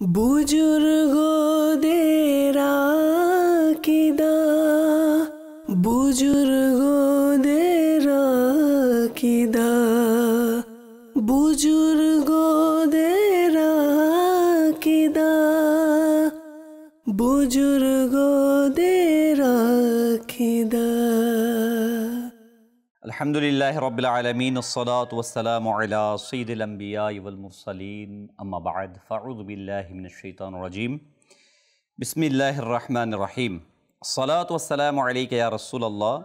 বুজুর্গদের আকিদা, বুজুর্গদের আকিদা, বুজুর্গদের আকিদা, বুজুর্গদের আকিদা। আলহামদুলিল্লাহ রাব্বিল আলামিন ওয়াসসালাতু ওয়াসসালামু আলা সাইয়্যিদিল আমবিয়া ওয়াল মুরসালিন আম্মা বা'দ ফাআউযু বিল্লাহি মিনাশ শাইতানির রাজীম বিসমিল্লাহির রহমানির রহিম আসসালাতু ওয়াসসালামু আলাইকা ইয়া রাসূলুল্লাহ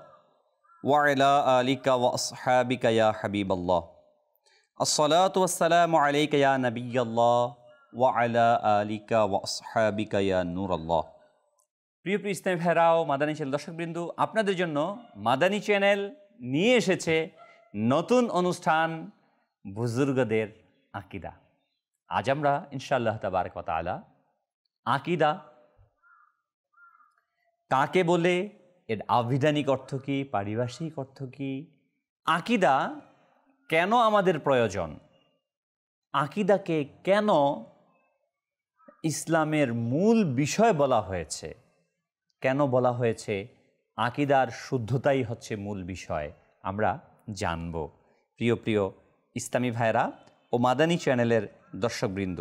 ওয়া আলা আলিকা ওয়া আসহাবিকা ইয়া হাবিবাল্লাহ আসসালাতু ওয়াসসালামু আলাইকা ইয়া নাবিয়াল্লাহ ওয়া আলা আলিকা ওয়া আসহাবিকা ইয়া নূরাল্লাহ। প্রিয় ইসলামী ভাইরাও, মাদানী চ্যানেল দর্শকবৃন্দ, আপনাদের জন্য মাদানী চ্যানেল নিয়ে এসেছে নতুন অনুষ্ঠান বুজুর্গদের আকিদা। আজ আমরা ইনশাআল্লাহ তাবারক ওয়া তাআলা আকিদা কাকে বলে, এর আবিধানিক অর্থ কী, পারিভাষিক অর্থ কী, আকিদা কেন আমাদের প্রয়োজন, আকিদাকে কেন ইসলামের মূল বিষয় বলা হয়েছে, কেন বলা হয়েছে আকিদার শুদ্ধতাই হচ্ছে মূল বিষয়, আমরা জানব। প্রিয় প্রিয় ইসলামী ভাইরা ও মাদানী চ্যানেলের দর্শকবৃন্দ,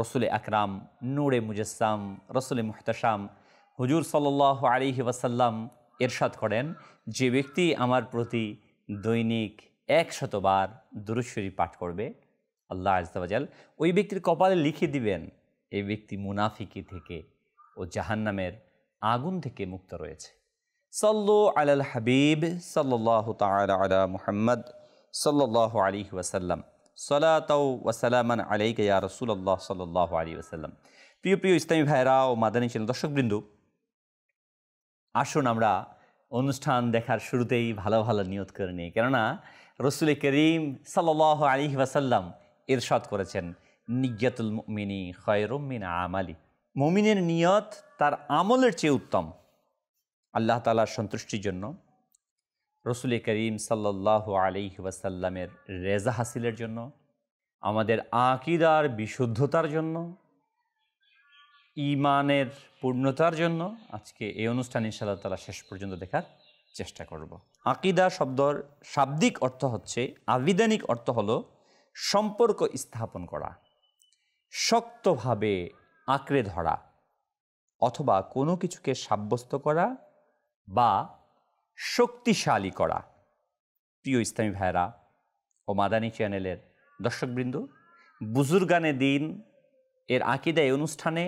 রসুল আকরাম নূরে মুজাসসাম রসুল মুহতাশাম হুজুর সাল্লাল্লাহু আলাইহি ওয়াসাল্লাম ইরশাদ করেন, যে ব্যক্তি আমার প্রতি দৈনিক 100 বার দুরূদ শরীফ পাঠ করবে, আল্লাহ আযজা ওয়া জাল ওই ব্যক্তির কপালে লিখে দিবেন এই ব্যক্তি মুনাফিকি থেকে ও জাহান্নামের আগুন থেকে মুক্ত রয়েছে। সাল্লু আলাল হাবিব সাল্লাল্লাহু তাআলা আলা মুহাম্মদ সাল্লাল্লাহু আলাইহি ওয়াসাল্লাম সালাতাও ওয়া সালামান আলাইকা ইয়া রাসূলুল্লাহ সাল্লাল্লাহু আলাইহি ওয়াসাল্লাম। প্রিয় প্রিয় ইসলামী ভাইরা ও মাদানী চ্যানেল দর্শকবৃন্দ, আসুন আমরা অনুষ্ঠান দেখার শুরুতেই ভালো ভালো নিয়ত করে নিই, কেননা রসুল করিম সাল্লাল্লাহু আলাইহি ওয়াসাল্লাম ইরশাদ করেছেন, নিয়্যাতুল মুমিনি খায়রুম মিন আমালি, মুমিনের নিয়ত তার আমলের চেয়ে উত্তম। আল্লাহ তাআলার সন্তুষ্টির জন্য, রসুল করিম সাল্লাল্লাহু আলাইহি ওয়াসাল্লামের রেজা হাসিলের জন্য, আমাদের আকীদার বিশুদ্ধতার জন্য, ঈমানের পূর্ণতার জন্য আজকে এই অনুষ্ঠান ইনশাআল্লাহ তাআলা শেষ পর্যন্ত দেখার চেষ্টা করব। আকীদা শব্দর শাব্দিক অর্থ হচ্ছে, আবিধানিক অর্থ হলো সম্পর্ক স্থাপন করা, শক্তভাবে আঁকড়ে ধরা, অথবা কোনো কিছুকে সাব্যস্ত করা বা শক্তিশালী করা। প্রিয় ইসলামী ভাইরা ও মাদানী চ্যানেলের দর্শকবৃন্দ, বুজুর্গানে দিন এর আকিদা এই অনুষ্ঠানে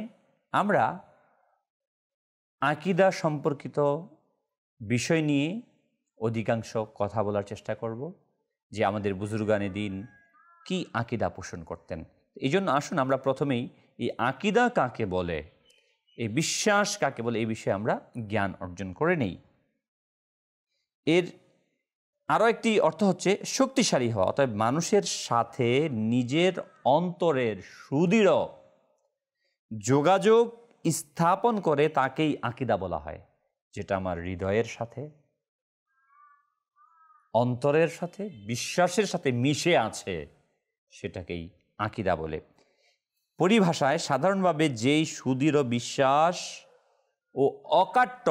আমরা আকিদা সম্পর্কিত বিষয় নিয়ে অধিকাংশ কথা বলার চেষ্টা করব, যে আমাদের বুজুর্গানে দিন কি আকিদা পোষণ করতেন। এই জন্য আসুন আমরা প্রথমেই এই আকিদা কাকে বলে, এই বিশ্বাস কাকে বলে, এই বিষয়ে আমরা জ্ঞান অর্জন করে নেই। এর আরও একটি অর্থ হচ্ছে শক্তিশালী হওয়া, অর্থাৎ মানুষের সাথে নিজের অন্তরের সুদৃঢ় যোগাযোগ স্থাপন করে তাকেই আকিদা বলা হয়। যেটা আমার হৃদয়ের সাথে, অন্তরের সাথে, বিশ্বাসের সাথে মিশে আছে, সেটাকেই আকিদা বলে। পরিভাষায় সাধারণভাবে যেই সুদৃঢ় বিশ্বাস ও অকাট্য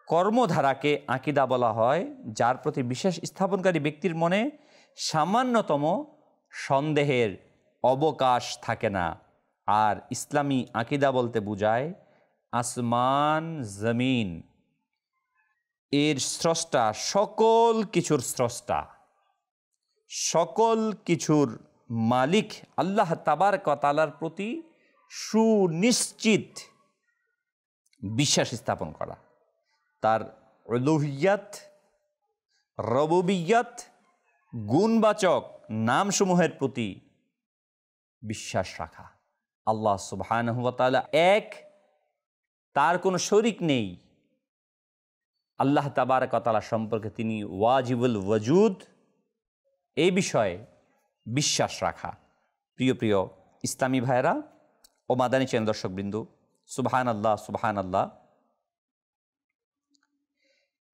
কর্মধারাকে আকিদা বলা হয়, যার প্রতি বিশ্বাস স্থাপনকারী ব্যক্তির মনে সামান্যতম সন্দেহের অবকাশ থাকে না। আর ইসলামী আকিদা বলতে বোঝায় আসমান জমিন এর স্রষ্টা, সকল কিছুর স্রষ্টা, সকল কিছুর মালিক আল্লাহ তাবারক ওয়া তাআলার প্রতি সুনিশ্চিত বিশ্বাস স্থাপন করা, তার উলুহিয়াত, রুবুবিয়াত, গুণবাচক নামসমূহের প্রতি বিশ্বাস রাখা। আল্লাহ সুবহানাহু ওয়া তাআলা এক, তার কোনো শরীক নেই। আল্লাহ তাবারক ওয়া তাআলা সম্পর্কে তিনি ওয়াজিবুল ওয়াজুদ, এই বিষয়ে বিশ্বাস রাখা। প্রিয় প্রিয় ইসলামী ভাইরা ও মাদানী চ্যানেল দর্শকবৃন্দ, সুবহানাল্লাহ সুবহানাল্লাহ।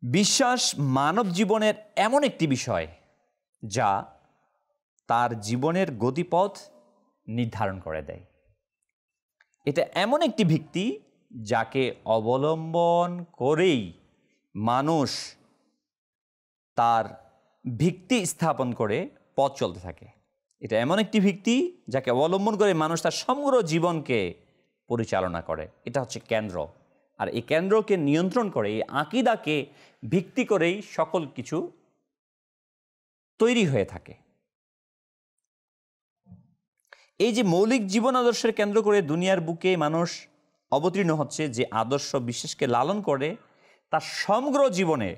বিশ্বাস মানব জীবনের এমন একটি বিষয় যা তার জীবনের গতিপথ নির্ধারণ করে দেয়। এটা এমন একটি ভিত্তি যাকে অবলম্বন করেই মানুষ তার ভিত্তি স্থাপন করে পথ চলতে থাকে। এটা এমন একটি ভিত্তি যাকে অবলম্বন করে মানুষ তার সমগ্র জীবনকে পরিচালনা করে। এটা হচ্ছে কেন্দ্র। আর এই কেন্দ্রকে নিয়ন্ত্রণ করে, এই আকীদাকে ভিত্তি করেই সকল কিছু তৈরি হয়ে থাকে। এই যে মৌলিক জীবন আদর্শের কেন্দ্র করে দুনিয়ার বুকে মানুষ অবতীর্ণ হচ্ছে, যে আদর্শ বিশ্বাসকে লালন করে তার সমগ্র জীবনে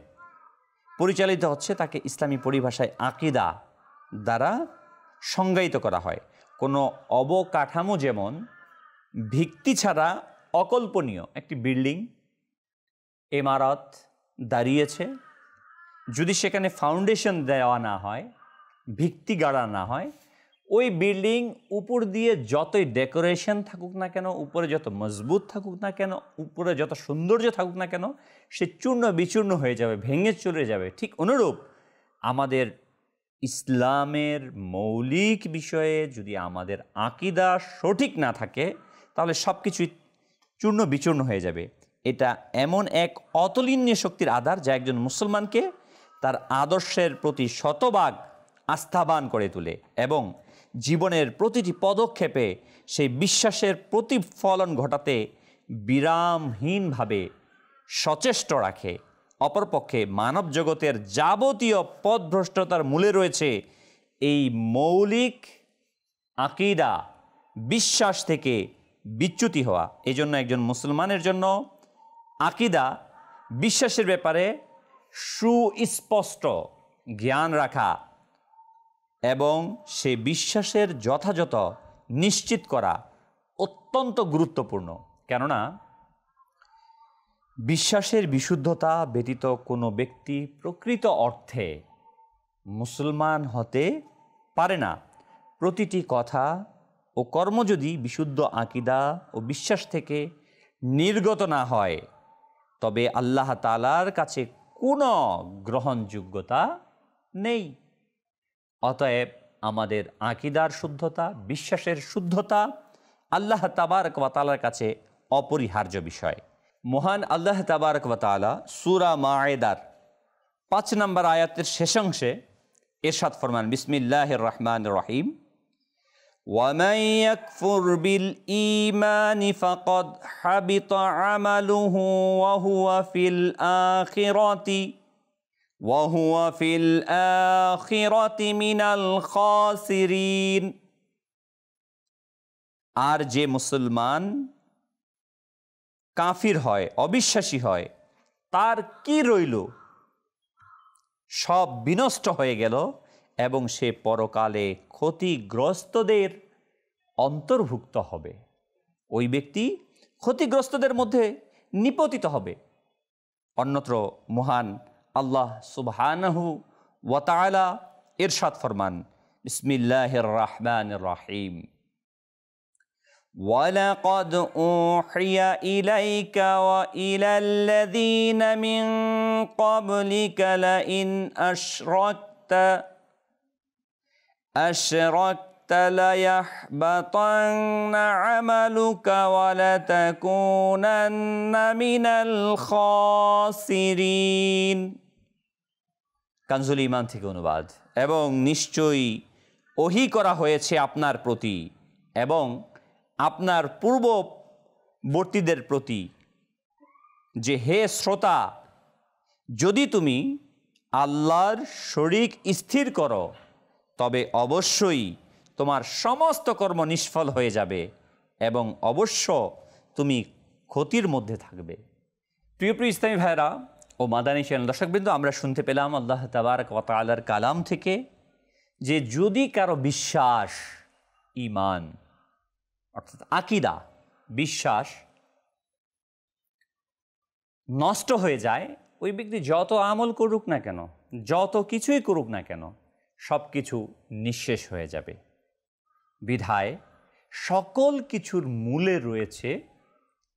পরিচালিত হচ্ছে, তাকে ইসলামী পরিভাষায় আকীদা দ্বারা সংজ্ঞায়িত করা হয়। কোনো অবকাঠামো যেমন ভিত্তি ছাড়া অকল্পনীয়। একটি বিল্ডিং, ইমারত দাঁড়িয়েছে, যদি সেখানে ফাউন্ডেশন দেওয়া না হয়, ভিত্তি গাড়া না হয়, ওই বিল্ডিং উপর দিয়ে যতই ডেকোরেশন থাকুক না কেন, উপরে যত মজবুত থাকুক না কেন, উপরে যত সৌন্দর্য থাকুক না কেন, সে চূর্ণ বিচূর্ণ হয়ে যাবে, ভেঙে চলে যাবে। ঠিক অনুরূপ আমাদের ইসলামের মৌলিক বিষয়ে যদি আমাদের আকীদা সঠিক না থাকে, তাহলে সব কিছুই চূর্ণ বিচূর্ণ হয়ে যাবে। এটা এমন এক অতুলনীয় শক্তির আধার যা একজন মুসলমানকে তার আদর্শের প্রতি শতভাগ আস্থাবান করে তোলে এবং জীবনের প্রতিটি পদক্ষেপে সেই বিশ্বাসের প্রতিফলন ঘটাতে বিরামহীনভাবে সচেষ্ট রাখে। অপরপক্ষে মানব জগতের যাবতীয় পথভ্রষ্টতার মূলে রয়েছে এই মৌলিক আকীদা বিশ্বাস থেকে বিচ্যুতি হওয়া। এই জন্য একজন মুসলমানের জন্য আকীদা বিশ্বাসের ব্যাপারে সুস্পষ্ট জ্ঞান রাখা এবং সে বিশ্বাসের যথাযথ নিশ্চিত করা অত্যন্ত গুরুত্বপূর্ণ। কেননা বিশ্বাসের বিশুদ্ধতা ব্যতীত কোনো ব্যক্তি প্রকৃত অর্থে মুসলমান হতে পারে না। প্রতিটি কথা ও কর্ম যদি বিশুদ্ধ আকীদা ও বিশ্বাস থেকে নির্গত না হয়, তবে আল্লাহ তাআলার কাছে কোনো গ্রহণযোগ্যতা নেই। অতএব আমাদের আকীদার শুদ্ধতা, বিশ্বাসের শুদ্ধতা আল্লাহ তাবারক ওয়া তাআলার কাছে অপরিহার্য বিষয়। মহান আল্লাহ তাবারক ওয়া তাআলা সূরা মায়েদার 5 নম্বর আয়াতের শেষাংশে ইরশাদ ফরমান, বিসমিল্লাহির রহমানির রহিম, وَمَنْ يَكْفُرْ بِالْإِيمَانِ فَقَدْ حَبِطَ عَمَلُهُ وَهُوَ فِي الْآخِرَةِ مِنَ الْخَاسِرِينَ। আর যে মুসলমান কাফির হয়, অবিশ্বাসী হয়, তার কি রইল? সব বিনষ্ট হয়ে গেল এবং সে পরকালে ক্ষতিগ্রস্তদের অন্তর্ভুক্ত হবে। ওই ব্যক্তি ক্ষতিগ্রস্তদের মধ্যে নিপতিত হবে। অন্যত্র মহান আল্লাহ সুবহানাহু ওয়া তাআলা ইরশাদ ফরমান, বিসমিল্লাহির রহমানির রহিম, وَلَقَدْ أُوحِيَ إِلَيْكَ وَإِلَى الَّذِينَ مِنْ قَبْلِكَ لَئِنْ أَشْرَكْتَ لَيَحْبَطَنَّ عَمَلُكَ وَلَتَكُونَنَّ مِنَ الْخَاسِرِينَ। কানজুল ঈমান থেকে অনুবাদ। এবং নিশ্চয়ই ওহী করা হয়েছে আপনার প্রতি এবং আপনার পূর্ববর্তীদের প্রতি যে, হে শ্রোতা, যদি তুমি আল্লাহর শরীক স্থির করো, তবে অবশ্যই তোমার সমস্ত কর্ম নিষ্ফল হয়ে যাবে এবং অবশ্য তুমি ক্ষতির মধ্যে থাকবে। প্রিয় প্রিয় ইসলামী ভাইরা ও মাদানী চ্যানেল দর্শকবৃন্দ, আমরা শুনতে পেলাম আল্লাহ তাবারক ওয়া তাআলার কালাম থেকে যে যদি কারো বিশ্বাস, ঈমান অর্থাৎ আকীদা, বিশ্বাস নষ্ট হয়ে যায়, ওই ব্যক্তি যত আমল করুক না কেন, যত কিছুই করুক না কেন, সব কিছু নিঃশেষ হয়ে যাবে। বিধায় সকল কিছুর মূলে রয়েছে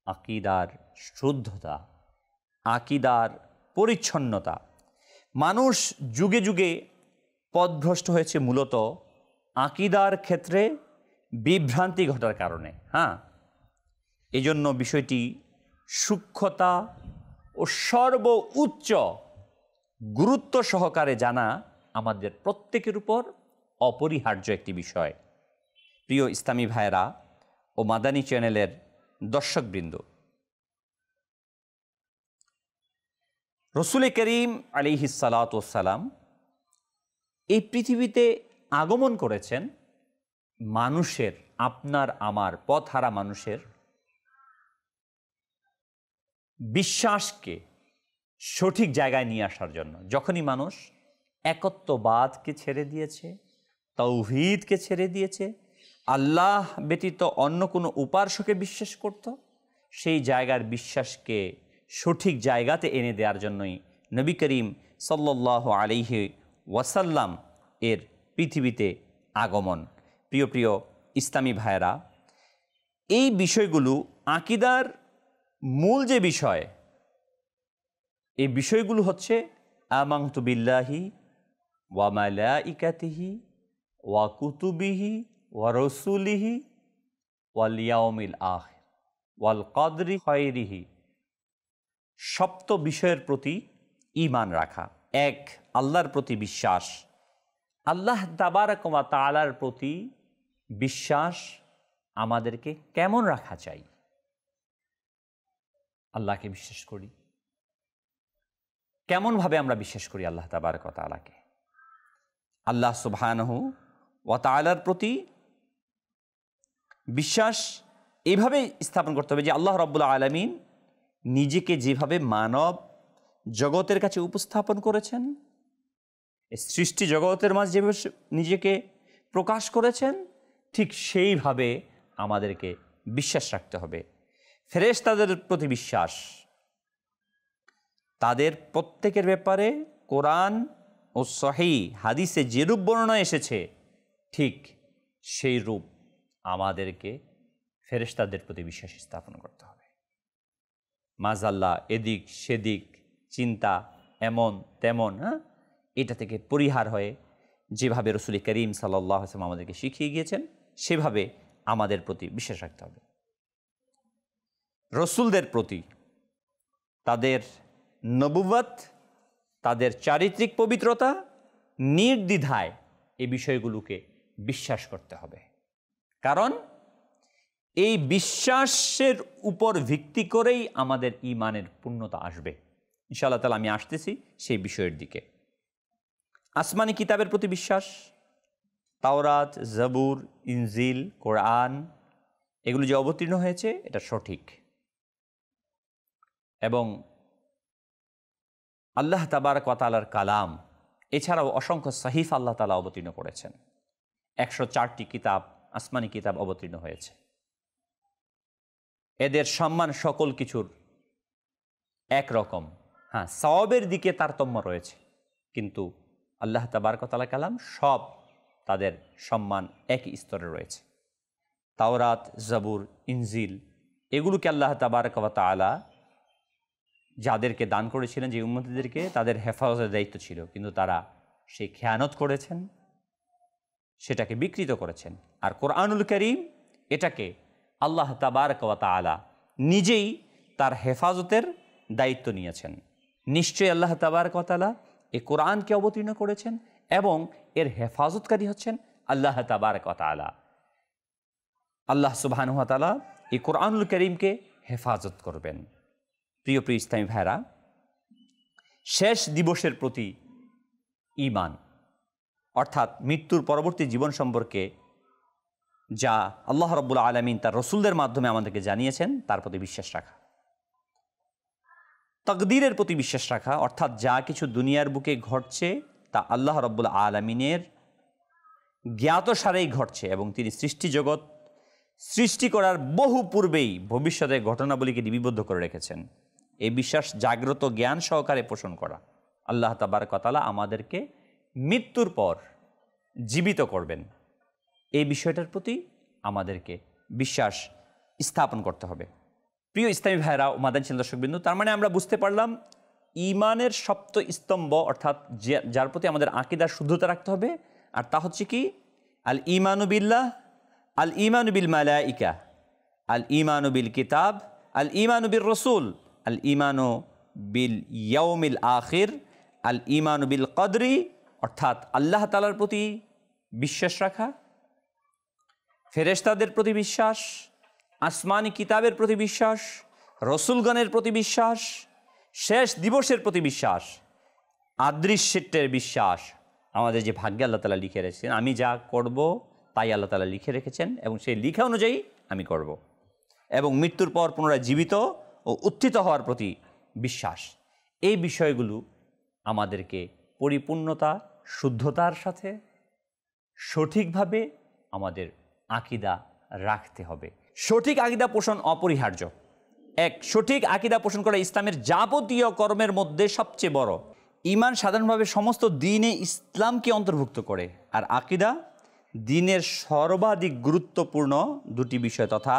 আকীদার শুদ্ধতা, আকীদার পরিচ্ছন্নতা। মানুষ যুগে যুগে পথভ্রষ্ট হয়েছে মূলত আকীদার ক্ষেত্রে বিভ্রান্তি ঘটার কারণে। এজন্য বিষয়টি সূক্ষ্মতা ও সর্বোচ্চ গুরুত্ব সহকারে জানা আমাদের প্রত্যেকের উপর অপরিহার্য একটি বিষয়। প্রিয় ইসলামী ভাইয়েরা ও মাদানী চ্যানেলের দর্শকবৃন্দ, রসুল করিম আলাইহিস সালাতু ওয়াস সালাম এই পৃথিবীতে আগমন করেছেন মানুষের, আপনার আমার পথহারা মানুষের বিশ্বাসকে সঠিক জায়গায় নিয়ে আসার জন্য। যখনই মানুষ একত্ববাদকে ছেড়ে দিয়েছে, তাওহীদকে ছেড়ে দিয়েছে, আল্লাহ ব্যতীত অন্য কোনো উপাস্যকে বিশ্বাস করত, সেই জায়গার বিশ্বাসকে সঠিক জায়গাতে এনে দেওয়ার জন্যই নবী করিম সাল্লাল্লাহু আলাইহি ওয়াসাল্লাম এর পৃথিবীতে আগমন। প্রিয় প্রিয় ইসলামী ভাইয়েরা, এই বিষয়গুলো আকীদার মূল যে বিষয়, এই বিষয়গুলো হচ্ছে আমানতু বিল্লাহি ওয়া মালাইকাতিহি ওয়া কুতুবিহি ওয়া রাসূলিহি ওয়াল ইয়াউমিল আখির ওয়াল কদরি খায়রিহি, সপ্ত বিষয়ের প্রতি ঈমান রাখা। এক, আল্লাহর প্রতি বিশ্বাস। আল্লাহ তাবারক ওয়া তাআলার প্রতি বিশ্বাস আমাদেরকে কেমন রাখা চাই? আল্লাহকে বিশ্বাস করি, কেমনভাবে আমরা বিশ্বাস করি আল্লাহ তাবারক ওয়া তাআলাকে? আল্লাহ সুবহানাহু ওয়া তাআলার প্রতি বিশ্বাস এইভাবে স্থাপন করতে হবে যে আল্লাহ রাব্বুল আলামিন নিজেকে যেভাবে মানব জগতের কাছে উপস্থাপন করেছেন, সৃষ্টি জগতের মাঝে যেভাবে নিজেকে প্রকাশ করেছেন, ঠিক সেইভাবে আমাদেরকে বিশ্বাস রাখতে হবে। ফেরেশতাদের প্রতি বিশ্বাস, তাদের প্রত্যেকের ব্যাপারে কোরআন ও সহিহ হাদিসে যেরূপ বর্ণনা এসেছে, ঠিক সেই রূপ আমাদেরকে ফেরেশতাদের প্রতি বিশ্বাস স্থাপন করতে হবে। মাজাল্লাহ, এদিক সেদিক চিন্তা এমন তেমন, এটা থেকে পরিহার হয়ে যেভাবে রসুল করিম সাল্লাল্লাহু আলাইহি ওয়াসাল্লাম আমাদেরকে শিখিয়ে গিয়েছেন, সেভাবে আমাদের প্রতি বিশ্বাস রাখতে হবে। রসুলদের প্রতি, তাদের নবুয়ত, তাদের চারিত্রিক পবিত্রতা, নির্দ্বিধায় এই বিষয়গুলোকে বিশ্বাস করতে হবে। কারণ এই বিশ্বাসের উপর ভিত্তি করেই আমাদের ঈমানের পূর্ণতা আসবে। ইনশাআল্লাহ তাআলা আমি আসতেছি সেই বিষয়ের দিকে। আসমানি কিতাবের প্রতি বিশ্বাস, তাওরাত, জাবুর, ইনজিল, কোরআন, এগুলো যে অবতীর্ণ হয়েছে এটা সঠিক, এবং আল্লাহ তাবারক ওয়া তাআলার কালাম, এছাড়াও অসংখ্য সাহিফা আল্লাহ তাআলা অবতীর্ণ করেছেন। 104টি কিতাব, আসমানি কিতাব অবতীর্ণ হয়েছে। এদের সম্মান সকল কিছুর একরকম, হ্যাঁ, সওয়াবের দিকে তারতম্য রয়েছে, কিন্তু আল্লাহ তাবারক ওয়া তাআলা কালাম সব, তাদের সম্মান একই স্তরে রয়েছে। তাওরাত, জাবুর, ইনজিল, এগুলোকে আল্লাহ তাবারক ওয়া তাআলা যাদেরকে দান করেছিলেন, যে উম্মতিদেরকে, তাদের হেফাজতের দায়িত্ব ছিল, কিন্তু তারা সেই খেয়ানত করেছেন, সেটাকে বিকৃত করেছেন। আর কোরআনুল কারীম, এটাকে আল্লাহ তাবারক ওয়া তাআলা নিজেই তার হেফাজতের দায়িত্ব নিয়েছেন। নিশ্চয়ই আল্লাহ তাবারক ওয়া তাআলা এই কোরআনকে অবতীর্ণ করেছেন এবং এর হেফাজতকারী হচ্ছেন আল্লাহ তাবারক ওয়া তাআলা। আল্লাহ সুবহানাহু ওয়া তাআলা এই কোরআনুল কারীমকে হেফাজত করবেন। প্রিয় প্রিয় ইসলামী ভাইরা, শেষ দিবসের প্রতি ঈমান, অর্থাৎ মৃত্যুর পরবর্তী জীবন সম্পর্কে যা আল্লাহ রাব্বুল আলামিন তার রসুলদের মাধ্যমে আমাদেরকে জানিয়েছেন, তার প্রতি বিশ্বাস রাখা। তাকদীরের প্রতি বিশ্বাস রাখা, অর্থাৎ যা কিছু দুনিয়ার বুকে ঘটছে তা আল্লাহ রাব্বুল আলামিনের জ্ঞাতসারেই ঘটছে, এবং তিনি সৃষ্টি জগৎ সৃষ্টি করার বহু পূর্বেই ভবিষ্যতের ঘটনাবলীকে লিপিবদ্ধ করে রেখেছেন। এই বিশ্বাস জাগ্রত জ্ঞান সহকারে পোষণ করা। আল্লাহ তাবারক ওয়া তাআলা আমাদেরকে মৃত্যুর পর জীবিত করবেন, এই বিষয়টার প্রতি আমাদেরকে বিশ্বাস স্থাপন করতে হবে। প্রিয় ইসলামী ভাইরা ও মাদানী চ্যানেল দর্শকবৃন্দ, তার মানে আমরা বুঝতে পারলাম ঈমানের সপ্ত স্তম্ভ, অর্থাৎ যার প্রতি আমাদের আকীদার শুদ্ধতা রাখতে হবে, আর তা হচ্ছে কি? আল ঈমানু বিল্লাহ, আল ঈমানু বিল মালাইকা, আল ইমানু বিল কিতাব, আল ইমানু বিল রসুল, আল ইমানু বিল ইয়াউমিল আখির, আল ইমানু বিল কদরি, অর্থাৎ আল্লাহ তাআলার প্রতি বিশ্বাস রাখা, ফেরেশতাদের প্রতি বিশ্বাস, আসমানি কিতাবের প্রতি বিশ্বাস, রসুলগণের প্রতি বিশ্বাস, শেষ দিবসের প্রতি বিশ্বাস, আদৃশ্যের বিশ্বাস। আমাদের যে ভাগ্যে আল্লাহ তাআলা লিখে রেখেছেন, আমি যা করব তাই আল্লাহ তাআলা লিখে রেখেছেন এবং সেই লিখা অনুযায়ী আমি করব, এবং মৃত্যুর পর পুনরায় জীবিত ও উত্থিত হওয়ার প্রতি বিশ্বাস। এই বিষয়গুলো আমাদেরকে পরিপূর্ণতা, শুদ্ধতার সাথে সঠিকভাবে আমাদের আকীদা রাখতে হবে। সঠিক আকীদা পোষণ অপরিহার্য। সঠিক আকীদা পোষণ করা ইসলামের যাবতীয় কর্মের মধ্যে সবচেয়ে বড়। ঈমান সাধারণভাবে সমস্ত দ্বীনে ইসলামকে অন্তর্ভুক্ত করে, আর আকীদা দ্বীনের সর্বাধিক গুরুত্বপূর্ণ দুটি বিষয় তথা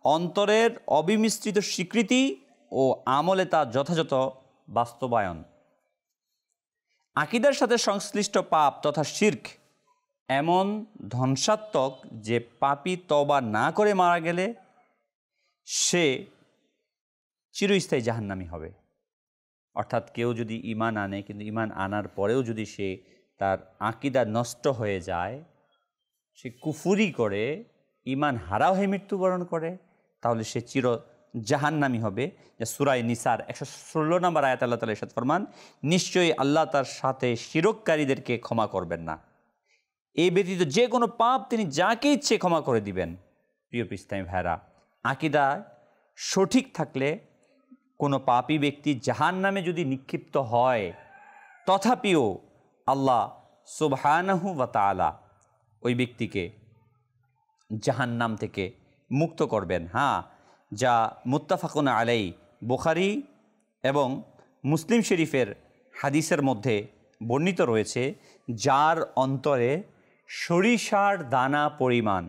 অন্তরের অবিমিশ্রিত স্বীকৃতি ও আমলে তা যথাযথ বাস্তবায়ন। আকীদার সাথে সংশ্লিষ্ট পাপ তথা শিরক এমন ধ্বংসাত্মক যে পাপী তওবা না করে মারা গেলে সে চিরস্থায়ী জাহান্নামী হবে। অর্থাৎ কেউ যদি ঈমান আনে, কিন্তু ঈমান আনার পরেও যদি সে তার আকীদা নষ্ট হয়ে যায়, সে কুফরি করে ঈমান হারা হয়ে মৃত্যুবরণ করে, তাহলে সে চির জাহান্নামী হবে। যে সূরা নিসার 116 নম্বর আয়াত আল্লাহ তাআলা ইরশাদ ফরমান, নিশ্চয়ই আল্লাহ তার সাথে শিরককারীদেরকে ক্ষমা করবেন না। এই ব্যতীত যে কোনো পাপ তিনি যাকে ইচ্ছে ক্ষমা করে দিবেন। প্রিয় ইসলামী ভাইরা, আকীদা সঠিক থাকলে কোনো পাপী ব্যক্তি জাহান্নামে যদি নিক্ষিপ্ত হয়, তথাপিও আল্লাহ সুবহানাহু ওয়া তাআলা ওই ব্যক্তিকে জাহান্নাম থেকে মুক্ত করবেন। হ্যাঁ, যা মুত্তাফাকুন আলাই, বুখারী এবং মুসলিম শরীফের হাদিসের মধ্যে বর্ণিত রয়েছে, যার অন্তরে সরিষার দানা পরিমাণ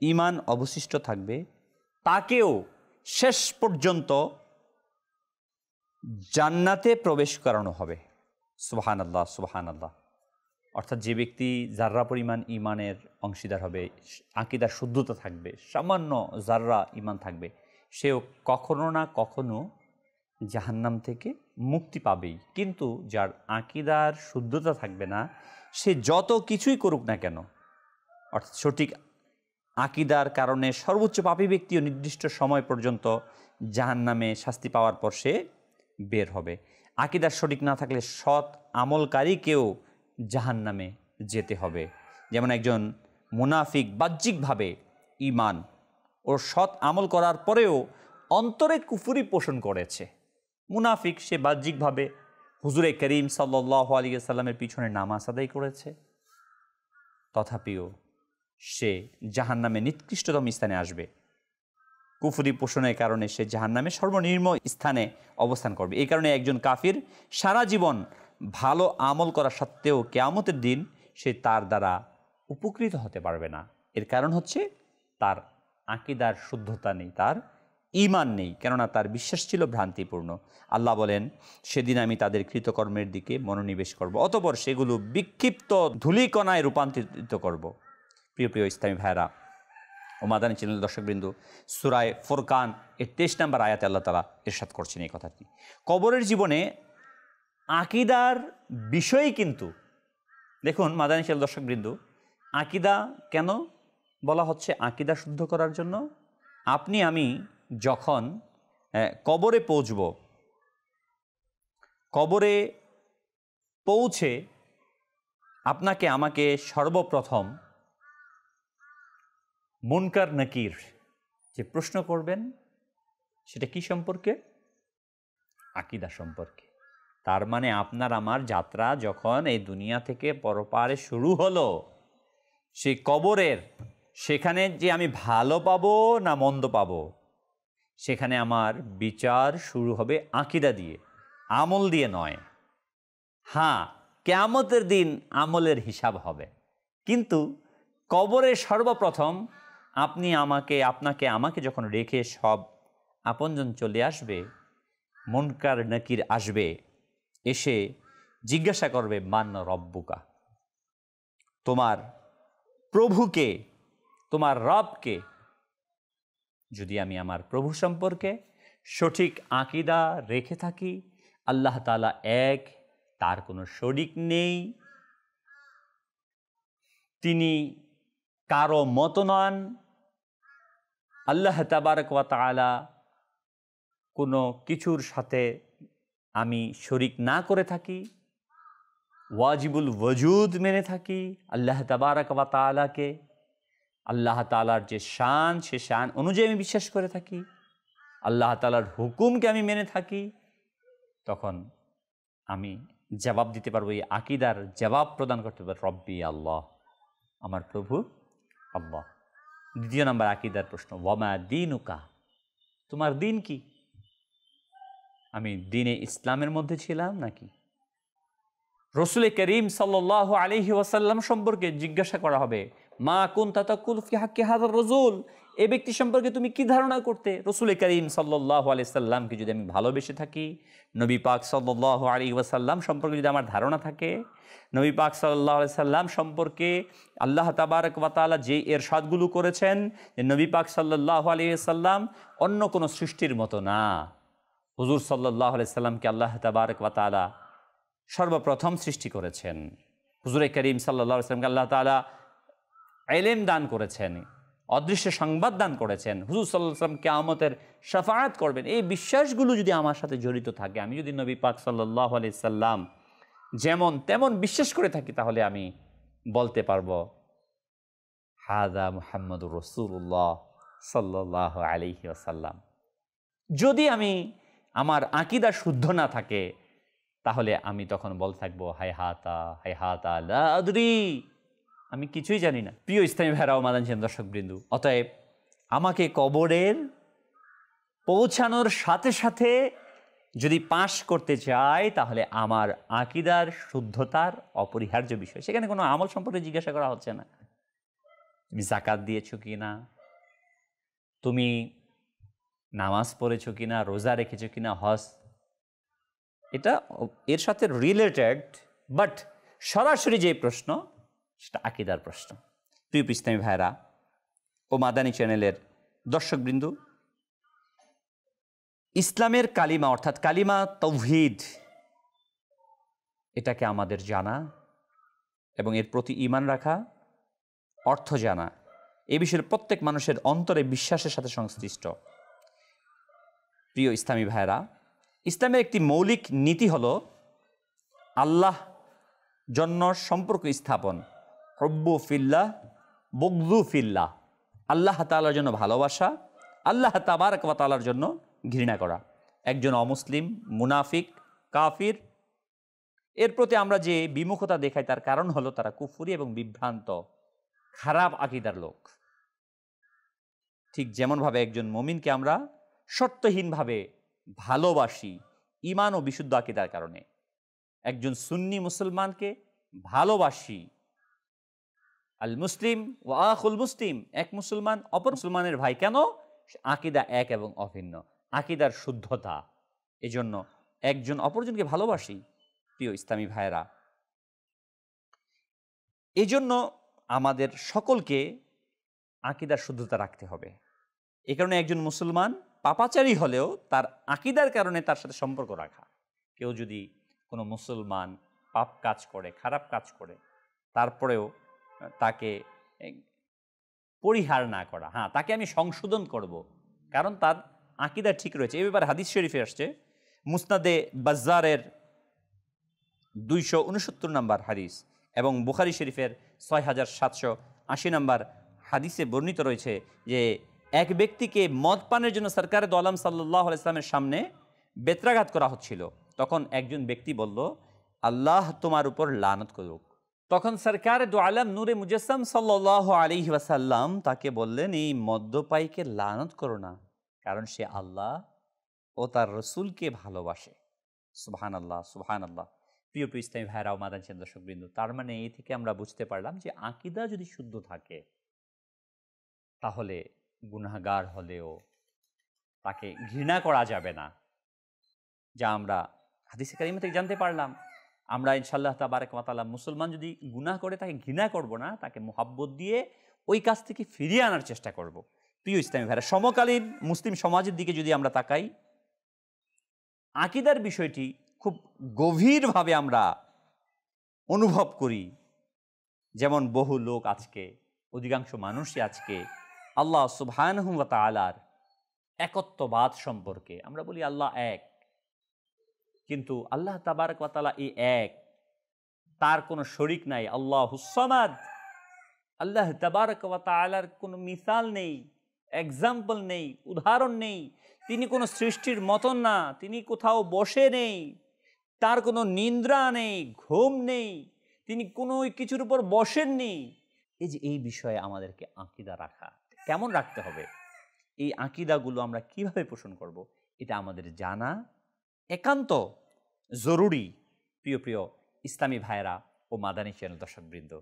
ঈমান অবশিষ্ট থাকবে, তাকেও শেষ পর্যন্ত জান্নাতে প্রবেশ করানো হবে। সুবহানাল্লাহ, সুবহানাল্লাহ। অর্থাৎ যে ব্যক্তি জাররা পরিমাণ ঈমানের অংশীদার হবে, আকীদার শুদ্ধতা থাকবে, সামান্য জাররা ঈমান থাকবে, সেও কখনো না কখনো জাহান্নাম থেকে মুক্তি পাবেই। কিন্তু যার আকীদার শুদ্ধতা থাকবে না, সে যত কিছুই করুক না কেন, অর্থাৎ সঠিক আকীদার কারণে সর্বোচ্চ পাপী ব্যক্তিও নির্দিষ্ট সময় পর্যন্ত জাহান্নামে শাস্তি পাওয়ার পর সে বের হবে। আকীদার সঠিক না থাকলে সৎ আমলকারীকেও জাহান্নামে যেতে হবে। যেমন একজন মুনাফিক বাহ্যিকভাবে ঈমান ও সৎ আমল করার পরেও অন্তরে কুফরি পোষণ করেছে। মুনাফিক, সে বাহ্যিকভাবে হুজুরে করিম সাল্লাল্লাহু আলাইহি ওয়াসাল্লামের পিছনে নামাজ আদায় করেছে, তথাপিও সে জাহান্নামে নিকৃষ্টতম স্থানে আসবে। কুফরি পোষণের কারণে সে জাহান্নামে সর্বনিম্ন স্থানে অবস্থান করবে। এই কারণে একজন কাফির সারা জীবন ভালো আমল করা সত্ত্বেও কিয়ামতের দিন সে তার দ্বারা উপকৃত হতে পারবে না। এর কারণ হচ্ছে তার আকীদার শুদ্ধতা নেই, তার ঈমান নেই, কেননা তার বিশ্বাস ছিল ভ্রান্তিপূর্ণ। আল্লাহ বলেন, সেদিন আমি তাদের কৃতকর্মের দিকে মনোনিবেশ করব, অতঃপর সেগুলো বিক্ষিপ্ত ধূলিকণায় রূপান্তরিত করব। প্রিয় প্রিয় ইসলামী ভাইরা ও মাদানী চ্যানেল দর্শকবৃন্দ, সূরা ফুরকান 23 নম্বর আয়াতে আল্লাহ তাআলা ইরশাদ করছেন এই কথাটি। কবরের জীবনে আকীদার বিষয়ই কিন্তু দেখুন মাদানী চ্যানেল দর্শকবৃন্দ, আকীদা কেন বলা হচ্ছে? আকীদা শুদ্ধ করার জন্য। আপনি আমি যখন কবরে পৌঁছব, কবরে পৌঁছে আপনাকে আমাকে সর্বপ্রথম মুনকার নাকির যে প্রশ্ন করবেন, সেটা কি সম্পর্কে? আকীদা সম্পর্কে। তার মানে আপনার আমার যাত্রা যখন এই দুনিয়া থেকে পরপারে শুরু হলো, সেই কবরের সেখানে যে আমি ভালো পাবো না মন্দ পাবো, সেখানে আমার বিচার শুরু হবে আকীদা দিয়ে, আমল দিয়ে নয়। হ্যাঁ, কিয়ামতের দিন আমলের হিসাব হবে, কিন্তু কবরে সর্বপ্রথম আপনি আপনাকে আমাকে যখন রেখে সব আপনজন চলে আসবে, মুনকার নাকির আসবে, এসে জিজ্ঞাসা করবে, মান রব্বুকা, তোমার প্রভুকে, তোমার রবকে, যদি আমি আমার প্রভু সম্পর্কে সঠিক আকীদা রেখে থাকি, আল্লাহ তাআলা এক, তার কোনো শরিক নেই, তিনি কারো মতো নন, আল্লাহ তাবারক ওয়া তাআলা কোনো কিছুর সাথে আমি শরিক না করে থাকি, ওয়াজিবুল ওয়াজুদ মেনে থাকি, আল্লাহ তাবারক ওয়া তাআলাকে, আল্লাহ তাআলার যে শান, সে শান অনুযায়ী আমি বিশ্বাস করে থাকি, আল্লাহ তাআলার হুকুমকে আমি মেনে থাকি, তখন আমি জবাব দিতে পারবো, এই আকীদার জবাব প্রদান করতে পারবো, রব্বি আল্লাহ, আমার প্রভু আল্লাহ। দ্বিতীয় নম্বর আকীদার প্রশ্ন, ওয়ামা দীনুকা, তোমার দিন কি? আমি দ্বীনে ইসলামের মধ্যে ছিলাম নাকি? রসুল করিম সাল্লাল্লাহু আলাইহি ওয়াসাল্লাম সম্পর্কে জিজ্ঞাসা করা হবে, মা কুনতা তাকুল ফি হাক্কি হাযার রাসূল, এই ব্যক্তি সম্পর্কে তুমি কি ধারণা করতে? রসুল করিম সাল্লাল্লাহু আলাইহি সাল্লামকে যদি আমি ভালোবেসে থাকি, নবী পাক সাল্লাল্লাহু আলাইহি ওয়াসাল্লাম সম্পর্কে যদি আমার ধারণা থাকে, নবী পাক সাল্লাল্লাহু আলাইহি সাল্লাম সম্পর্কে আল্লাহ তাবারক ওয়া তাআলা যে ইরশাদগুলো করেছেন, যে নবী পাক সাল্লাল্লাহু আলাইহি সাল্লাম অন্য কোনো সৃষ্টির মতো না, হুজুর সাল্লাল্লাহু আলাইহি সাল্লামকে আল্লাহ তাবারক ওয়া তাআলা সর্বপ্রথম সৃষ্টি করেছেন, হুজুরে করিম সাল্লাল্লাহু আলাইহি সাল্লামকে আল্লাহ তাআলা ইলম দান করেছেন, অদৃশ্য সংবাদ দান করেছেন, হুজুর সাল্লাল্লাহু আলাইহি সাল্লাম কিয়ামতের শাফাআত করবেন, এই বিশ্বাসগুলো যদি আমার সাথে জড়িত থাকে, আমি যদি নবী পাক সাল্লাল্লাহু আলাইহি সাল্লাম যেমন তেমন বিশ্বাস করে থাকি, তাহলে আমি বলতে পারবো হাযা মুহাম্মাদুর রাসূলুল্লাহ সাল্লাল্লাহু আলাইহি ওয়াসাল্লাম। যদি আমি আমার আকীদা শুদ্ধ না থাকে, তাহলে আমি তখন বলতে থাকবো হায়হাতা লা আদরি, আমি কিছুই জানি না। প্রিয় ইসলামী ভাইরাও, মাদানী দর্শকবৃন্দু, অতএব আমাকে কবরের পৌঁছানোর সাথে সাথে যদি পাশ করতে চাই, তাহলে আমার আকীদার শুদ্ধতার অপরিহার্য বিষয়। সেখানে কোনো আমল সম্পর্কে জিজ্ঞাসা করা হচ্ছে না, তুমি যাকাত দিয়েছো কি না, তুমি নামাজ পড়েছো কিনা, রোজা রেখেছো কিনা, হজ, এটা এর সাথে রিলেটেড, বাট সরাসরি যে প্রশ্ন, সেটা আকীদার প্রশ্ন। প্রিয় ইসলামী ভাইরা ও মাদানী চ্যানেলের দর্শকবৃন্দু, ইসলামের কালিমা অর্থাৎ কালিমা তাওহীদ, এটাকে আমাদের জানা এবং এর প্রতি ঈমান রাখা, অর্থ জানা, এ বিষয়ে প্রত্যেক মানুষের অন্তরে বিশ্বাসের সাথে সংশ্লিষ্ট। প্রিয় ইসলামী ভাইরা, ইসলামের একটি মৌলিক নীতি হলো আল্লাহ জন্য সম্পর্ক স্থাপন, হুব্বু ফিল্লাহ বুগযু ফিল্লাহ, আল্লাহ তাআলার জন্য ভালোবাসা, আল্লাহ তাবারক ওয়া তাআলার জন্য ঘৃণা করা। একজন অমুসলিম, মুনাফিক, কাফির, এর প্রতি আমরা যে বিমুখতা দেখাই, তার কারণ হলো তারা কুফরি এবং বিভ্রান্ত খারাপ আকীদার লোক। ঠিক যেমনভাবে একজন মুমিনকে আমরা শর্তহীনভাবে ভালোবাসি ঈমান ও বিশুদ্ধ আকীদার কারণে, একজন সুন্নি মুসলমানকে ভালোবাসি, আল মুসলিম ওয়া আখুল মুসলিম, এক মুসলমান অপর মুসলমানের ভাই। কেন? আকীদা এক এবং অভিন্ন, আকীদার শুদ্ধতা, এজন্য একজন অপরজনকে ভালোবাসি। প্রিয় ইসলামী ভাইরা, এজন্য আমাদের সকলকে আকীদার শুদ্ধতা রাখতে হবে। এ কারণে একজন মুসলমান পাপাচারী হলেও তার আকীদার কারণে তার সাথে সম্পর্ক রাখা। কেউ যদি কোনো মুসলমান পাপ কাজ করে, খারাপ কাজ করে, তারপরেও তাকে পরিহার না করা, হ্যাঁ তাকে আমি সংশোধন করব, কারণ তার আকীদা ঠিক রয়েছে। এ ব্যাপারে হাদিস শরীফে আসছে, মুসনাদে বাজ্জারের 269 নম্বর হাদিস এবং বুখারী শরীফের 6780 নম্বর হাদিসে বর্ণিত রয়েছে যে এক ব্যক্তিকে মদ পানের জন্য সরকারে দো আলম সাল্লাল্লাহু আলাইহি ওয়াসাল্লামের সামনে বেত্রাঘাত করা হচ্ছিল। তখন একজন ব্যক্তি বলল, আল্লাহ তোমার উপর লানত করুক। তখন সরকারে দো আলম নূরে মুজাসসাম সাল্লাল্লাহু আলাইহি ওয়াসাল্লাম তাকে বললেন, এই মদ্যপায়ীকে লানত করো না, কারণ সে আল্লাহ ও তার রসুলকে ভালোবাসে। সুবহানাল্লাহ, সুবহানাল্লাহ। প্রিয় ইসলামী ভাইরা ও মাদানী দর্শকবৃন্দ, তার মানে এই থেকে আমরা বুঝতে পারলাম যে আকীদা যদি শুদ্ধ থাকে, তাহলে গুনাহগার হলেও তাকে ঘৃণা করা যাবে না, যা আমরা হাদিসে কারিমা থেকে জানতে পারলাম। আমরা ইনশাআল্লাহ তাবারক ওয়া তাআলা মুসলমান যদি গুনাহ করে তাকে ঘৃণা করব না, তাকে মুহাব্বত দিয়ে ওই কাজ থেকে ফিরিয়ে আনার চেষ্টা করব। প্রিয় ইসলামী ভাইরা, সমকালীন মুসলিম সমাজের দিকে যদি আমরা তাকাই, আকীদার বিষয়টি খুব গভীরভাবে আমরা অনুভব করি। যেমন বহু লোক আজকে, অধিকাংশ মানুষই আজকে আল্লাহ সুবহানাহু ওয়া তাআলার একত্ববাদ সম্পর্কে আমরা বলি আল্লাহ এক, কিন্তু আল্লাহ তাবারক ওয়া তাআলা এই এক, তার কোনো শরীক নাই, আল্লাহুস সামাদ। আল্লাহ তাবারক ওয়া তাআলার কোনো মিসাল নেই, এক্সাম্পল নেই, উদাহরণ নেই। তিনি কোনো সৃষ্টির মতন না, তিনি কোথাও বসে নেই, তার কোনো নিদ্রা নেই, ঘুম নেই, তিনি কোনো কিছুর উপর বসেননি। এই যে এই বিষয়ে আমাদেরকে আকীদা রাখা, কেমন রাখতে হবে, এই আকীদাগুলো আমরা কিভাবে পোষণ করব, এটা আমাদের জানা একান্ত জরুরি। প্রিয় প্রিয় ইসলামী ভাইরা ও মাদানী চ্যানেল দর্শকবৃন্দ,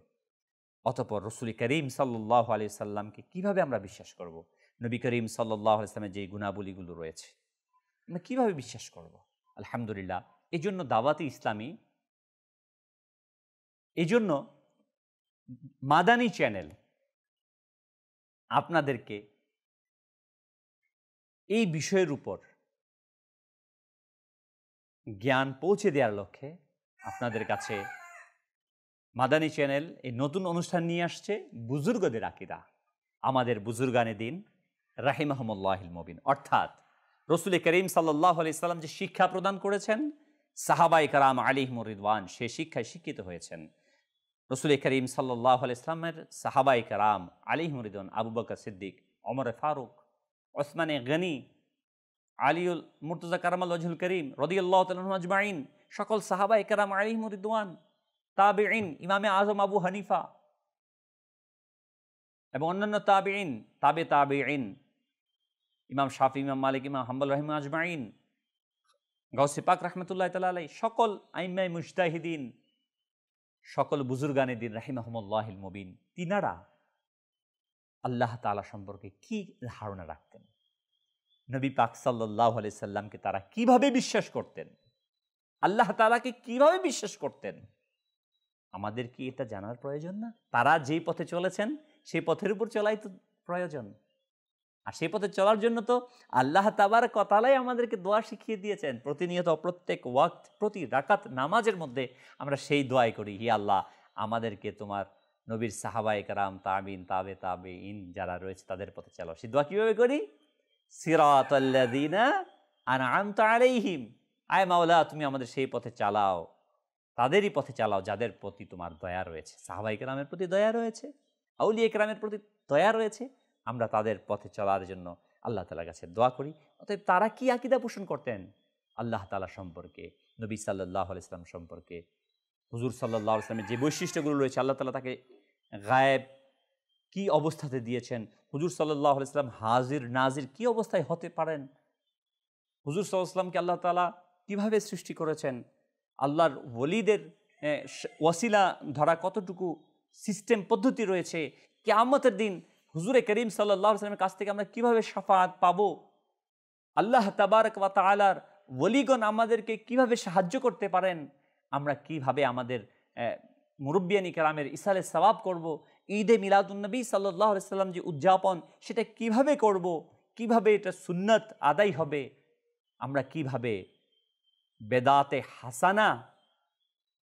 অতঃপর রসুল করিম সাল্লাল্লাহু আলাইহি সাল্লামকে কিভাবে আমরা বিশ্বাস করব, নবী করিম সাল্লাল্লাহু আলাইহি সাল্লামের যে গুণাবলীগুলো রয়েছে আমরা কিভাবে বিশ্বাস করব? আলহামদুলিল্লাহ, এই জন্য দাওয়াতে ইসলামী, এই জন্য মাদানী চ্যানেল আপনাদেরকে এই বিষয়ের উপর জ্ঞান পৌঁছে দেওয়ার লক্ষ্যে আপনাদের কাছে মাদানী চ্যানেল এই নতুন অনুষ্ঠান নিয়ে আসছে, বুজুর্গদের আকীদা। আমাদের বুজুর্গানে দিন রাহিমাহুমুল্লাহিল মুবিন, অর্থাৎ রসুল করিম সাল্লাল্লাহু আলাইহি সাল্লাম যে শিক্ষা প্রদান করেছেন, সাহাবায়ে কেরাম আলাইহিমুর রিদওয়ান সেই শিক্ষায় শিক্ষিত হয়েছেন। রসুল করিম সাল্লাল্লাহু আলাইহি সাল্লামের সাহাবায়ে কেরাম আলাইহিমুর রিদওয়ান, আবু বকর সিদ্দিক, ওমর ফারুক, ওসমানে গনি, আলিউল মুর্তজা কারামাল ওয়াজহুল করিম রাদিয়াল্লাহু তাআলা আনহুম আজমাইন, সকল সাহাবায়ে কেরাম আলাইহিমুর রিদওয়ান, তাবিঈন, ইমামে আযম আবু হানিফা এবং অন্যান্য তাবিঈন, তাবিঈন, ইমাম শাফি, ইমাম মালিক, ইমাম হাম্বল রাহিমাহুম আজমাইন, গাউসে পাক রাহমাতুল্লাহি তাআলা আলাইহি, সকল আইম্মায়ে মুজতাহিদিন, সকল বুজুর্গানে দিন রাহিমাহুমুল্লাহিল মুবিন, তিনারা আল্লাহ তাআলা সম্পর্কে কি ধারণা রাখতেন, নবী পাক সাল্লাল্লাহু আলাইহি সাল্লামকে তারা কিভাবে বিশ্বাস করতেন, আল্লাহ তাআলাকে কিভাবে বিশ্বাস করতেন, আমাদের কি এটা জানার প্রয়োজন না? তারা যেই পথে চলেছেন সেই পথের উপর চলাই তো প্রয়োজন। আর সেই পথে চলার জন্য তো আল্লাহ তাবারক ওয়া তাআলাই আমাদেরকে দোয়া শিখিয়ে দিয়েছেন। প্রতিনিয়ত প্রত্যেক ওয়াক্ত, প্রতি রাকাত নামাজের মধ্যে আমরা সেই দোয়াই করি, হি আল্লাহ, আমাদেরকে তোমার নবীর সাহাবায়ে কেরাম, তাবিঈন, তাবিঈন যারা রয়েছে তাদের পথে চালাও। সেই দোয়া কিভাবে করি? সিরাতাল্লাযীনা আনআমতা আলাইহিম, আয় মাওলা তুমি আমাদের সেই পথে চালাও, তাদেরই পথে চালাও যাদের প্রতি তোমার দয়া রয়েছে। সাহাবায়ে কেরামের প্রতি দয়া রয়েছে, আউলিয়া কেরামের প্রতি দয়া রয়েছে, আমরা তাদের পথে চলার জন্য আল্লাহ তাআলার কাছে দোয়া করি। অতএব তারা কি আকীদা পোষণ করতেন আল্লাহ তাআলা সম্পর্কে, নবী সাল্লাল্লাহু আলাইহি সাল্লাম সম্পর্কে, হুজুর সাল্লাল্লাহু আলাইহি সাল্লামের যে বৈশিষ্ট্যগুলো রয়েছে, আল্লাহ তাআলা তাকে গায়েব কি অবস্থাতে দিয়েছেন, হুজুর সাল্লাল্লাহু আলাইহি সাল্লাম হাজির নাজির কি অবস্থায় হতে পারেন, হুজুর সাল্লাল্লাহু আলাইহি সাল্লামকে আল্লাহ তাআলা কিভাবে সৃষ্টি করেছেন, আল্লাহর ওলিদের ওয়াসিলা ধরা কতটুকু সিস্টেম পদ্ধতি রয়েছে, কিয়ামতের দিন হুজুরে করিম সাল্লাল্লাহু আলাইহি সাল্লামের কাছ থেকে আমরা কিভাবে শাফাআত পাবো, আল্লাহ তাবারক ওয়া তাআলার ওলিগণ আমাদেরকে কিভাবে সাহায্য করতে পারেন, আমরা কিভাবে আমাদের মুরব্বিয়ানি কেরামের ইসালে সওয়াব করব, ঈদে মিলাদুন্নবী সাল্লাল্লাহু আলাইহি সাল্লাম যে উদযাপন সেটা কিভাবে করব, কিভাবে এটা সুন্নত আদায় হবে, আমরা কিভাবে বেদাতে হাসানা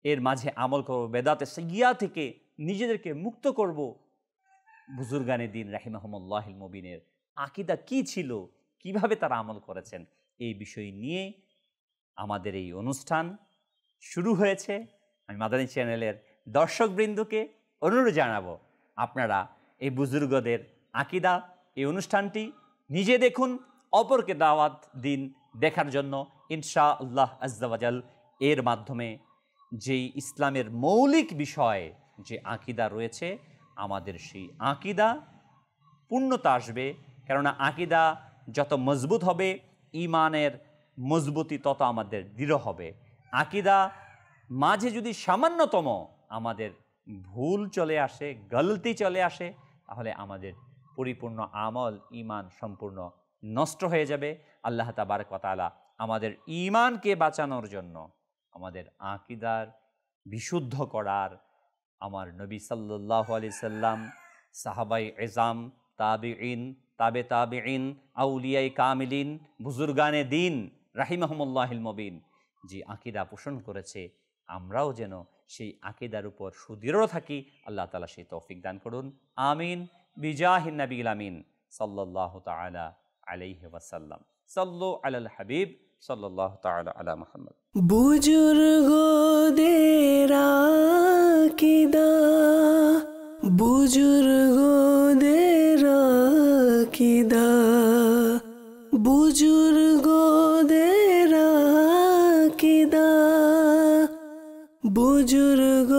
এর মাঝে আমল করব, বেদাতে সাইয়্যা থেকে নিজেদেরকে মুক্ত করব। বুজুর্গানে দিন রাহিমাহুমুল্লাহিল মুবিনের আকীদা কি ছিল, কিভাবে তারা আমল করেছেন, এই বিষয় নিয়ে আমাদের এই অনুষ্ঠান শুরু হয়েছে। আমি মাদানী চ্যানেলের দর্শকবৃন্দকে অনুরোধ জানাবো, আপনারা এই বুজুর্গদের আকীদা এই অনুষ্ঠানটি নিজে দেখুন, অপরকে দাওয়াত দিন দেখার জন্য। ইনশাআল্লাহ আজ্জা ওয়া জাল এর মাধ্যমে যেই ইসলামের মৌলিক বিষয় যে আকীদা রয়েছে, আমাদের সেই আকীদা পূর্ণতা আসবে। কেননা আকীদা যত মজবুত হবে, ঈমানের মজবুতি তত আমাদের দৃঢ় হবে। আকীদা মাঝে যদি সামান্যতম আমাদের ভুল চলে আসে, গলতি চলে আসে, তাহলে আমাদের পরিপূর্ণ আমল, ঈমান সম্পূর্ণ নষ্ট হয়ে যাবে। আল্লাহ তাবারক ওয়া তাআলা আমাদের ঈমানকে বাঁচানোর জন্য, আমাদের আকীদার বিশুদ্ধ করার, আমার নবী সাল্লাল্লাহু আলাইহি সাল্লাম, সাহাবায়ে এজাম, তাবিঈন, তাবে তাবেঈন, আউলিয়ায়ে কামিলিন, বুজুর্গানে দিন রাহিমাহুমুল্লাহিল মুবিন যে আকীদা পোষণ করেছে, আমরাও যেন সেই আকীদার উপর সুদৃঢ় থাকি। আল্লাহ তাআলা সেই তৌফিক দান করুন। আমিন বিজাহিন নবিয়িল আমিন সাল্লাল্লাহু তাআলা আলাইহি ওয়াসাল্লাম। সাল্লু আলাল হাবিব সাল্লাল্লাহু তাআলা আলা মুহাম্মদ। বুজুর্গদের আকীদা, বুজুর্গদের আকীদা, বুজুর্গদের আকীদা, বুজুর্গ